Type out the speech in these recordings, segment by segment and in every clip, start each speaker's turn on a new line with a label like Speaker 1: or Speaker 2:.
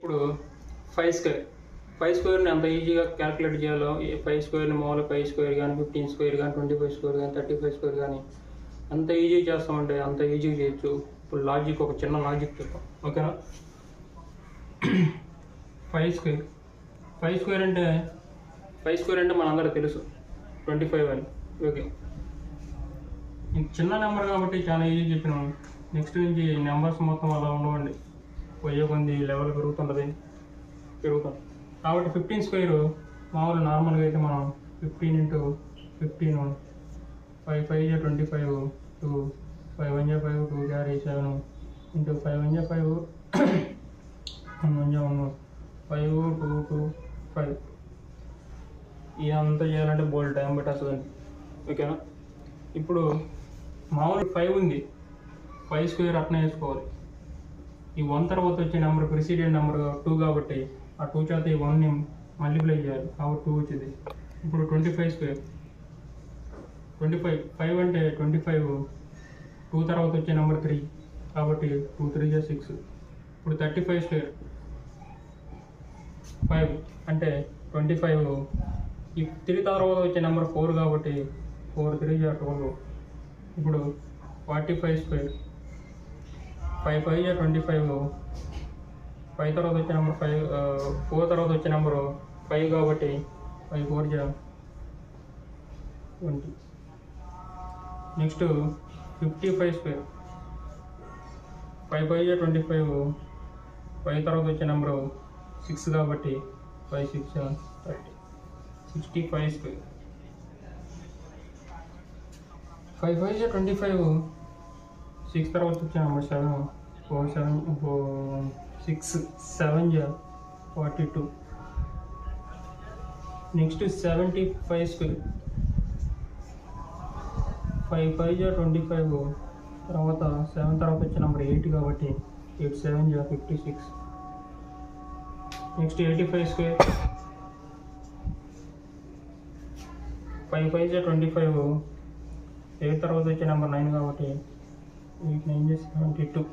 Speaker 1: ఇప్పుడు 5 స్క్వేర్ని ఎంత ఈజీగా క్యాలిక్యులేట్ చేయాలో, 5 స్క్వేర్ని మామూలుగా 5 స్క్వేర్ కానీ 15 స్క్వేర్ కానీ 25 స్క్వేర్ కానీ 35 స్క్వేర్ కానీ ఎంత ఈజీ చేస్తామంటే అంత ఈజీగా చేయొచ్చు. ఇప్పుడు లాజిక్, ఒక చిన్న లాజిక్ చెప్తాం, ఓకేనా? 5 స్క్వేర్ అంటే మనందరికీ తెలుసు 25 అని. ఓకే, చిన్న నెంబర్ కాబట్టి చాలా ఈజీ చెప్పినాం. నెక్స్ట్ నుంచి నెంబర్స్ మొత్తం అలా ఉండవండి, పోయే కొంది లెవెల్ పెరుగుతుంది కాబట్టి 15 స్క్వేర్ మామూలు నార్మల్గా అయితే మనం 15 × 15 5 5 25 2 5 1 5 2 క్యారీ 7 × 5 1 5 1 1 5 2 2 5 ఇదంతా చేయాలంటే బోల్డ్ టైం పెట్టేస్తుందండి, ఓకేనా? ఇప్పుడు మామూలు 5 ఉంది, 5 స్క్వేర్ అట్నే వేసుకోవాలి. ఈ 1 తర్వాత వచ్చే నెంబర్ ప్రిసిడెంట్ నెంబర్ 2 కాబట్టి ఆ 2 చేత ఈ 1ని మల్టిప్లై చేయాలి కాబట్టి 2 వచ్చింది. ఇప్పుడు 25 స్క్వేర్ 5 అంటే 25, 2 తర్వాత వచ్చే నెంబర్ 3 కాబట్టి 2 3 6. ఇప్పుడు 35 స్క్వేర్ 5 అంటే 25, ఈ 3 తర్వాత వచ్చే నెంబర్ 4 కాబట్టి 4 3 12. ఇప్పుడు 45 స్క్వేర్ 5 5 25, 5 తర్వాత వచ్చే నెంబర్ 5, 4 తర్వాత వచ్చే నెంబరు 5 కాబట్టి 5 4 20. నెక్స్ట్ 55 స్క్వేర్ 5 5 25, 5 తర్వాత వచ్చే నెంబరు 6 కాబట్టి 5 6 30. 65 స్క్వేర్ 5 5 25, 6 తర్వాత వచ్చే నెంబర్ 7 4 7 6 7 42. నెక్స్ట్ 75 స్క్వేర్ 5 5 25, తర్వాత 7 తర్వాత వచ్చే నెంబర్ 8 కాబట్టి 8 7 56. నెక్స్ట్ 85 స్క్వేర్ 5 5 25, 8 తర్వాత వచ్చే నెంబర్ 9 కాబట్టి 8 9 72.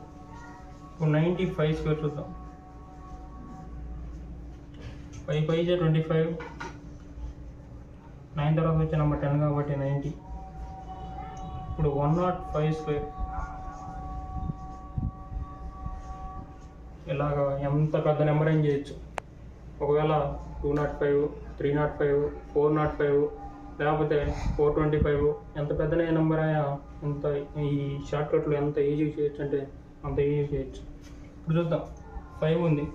Speaker 1: ఇప్పుడు 95 స్క్వేర్ చూద్దాం. 5 5 25, 9 తర్వాత వచ్చే నెంబర్ 10 కాబట్టి 90. ఇప్పుడు 105 స్క్వేర్ ఇలాగా ఎంత పెద్ద నెంబర్ ఏం చేయొచ్చు. ఒకవేళ 205, 305, 405 లేకపోతే 425 ఎంత పెద్ద నెంబర్ అయినా ఎంత ఈ షార్ట్కట్లో ఎంత ఈజీ చేయొచ్చు అంటే అంత ఈజీ చేయొచ్చు. ఇప్పుడు చూద్దాం. 5 ఉంది,